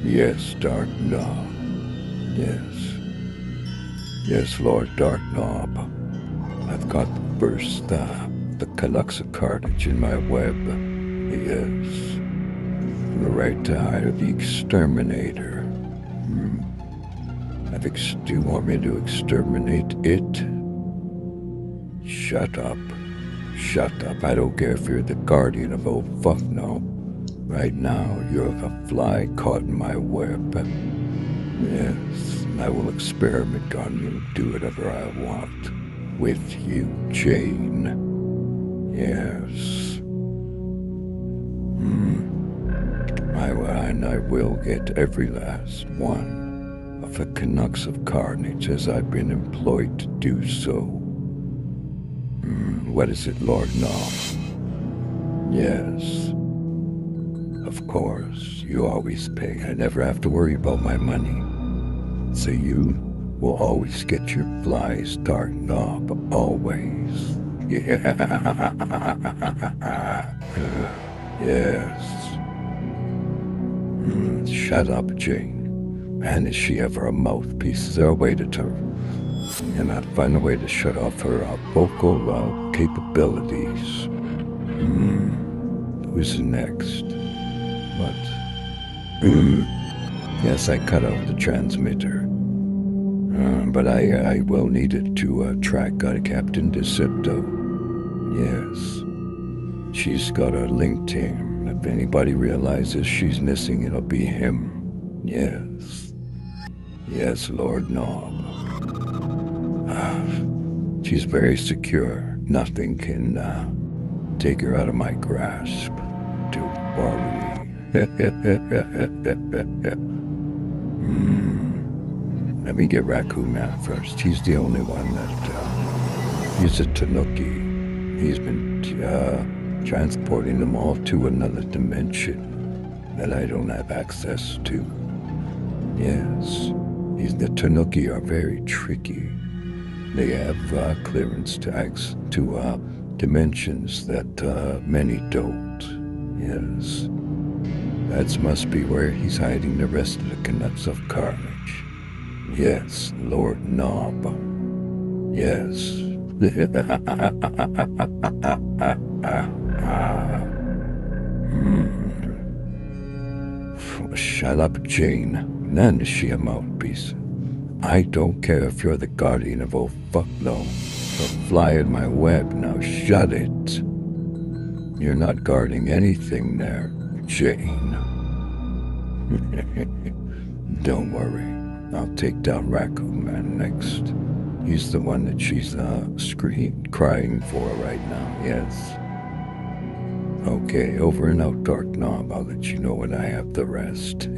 Yes, Dark Knob. Yes. Yes, Lord Dark Knob. I've got the Canucks of Carnage in my web. Yes. The right to hire the exterminator. Do you want me to exterminate it? Shut up. Shut up. I don't care if you're the guardian of oh fuck no. Right now, you're a fly caught in my web. Yes, I will experiment on you, do whatever I want. With you, Jane. Yes. And I will get every last one of the Canucks of Carnage as I've been employed to do so. What is it, Lord Knob? Yes. Of course, you always pay. I never have to worry about my money. So you will always get your flies, Dark Knob, always. Yeah. Yes. Shut up, Jane. Man, is she ever a mouthpiece? Is there a way to cannot find a way to shut off her vocal capabilities? Who's next? What? Yes, I cut out the transmitter. But I will need it to track Captain Decepto. Yes. She's got a link team. If anybody realizes she's missing, it'll be him. Yes. Yes, Lord Knob. She's very secure. Nothing can take her out of my grasp. Don't worry. Let me get Raccoon Man first. He's the only one that he's a Tanuki. He's been transporting them all to another dimension that I don't have access to. Yes, the Tanuki are very tricky. They have clearance tags to dimensions that many don't. Yes, that must be where he's hiding the rest of the Canucks of Carnage. Yes, Lord Knob. Yes. Shut up, Jane. None is she a mouthpiece. I don't care if you're the guardian of oh fuck no. You'll fly in my web, now shut it. You're not guarding anything there, Jane. Don't worry. I'll take down Raccoon Man next. He's the one that she's crying for right now, yes. Okay, over and out, Dark Knob. I'll let you know when I have the rest.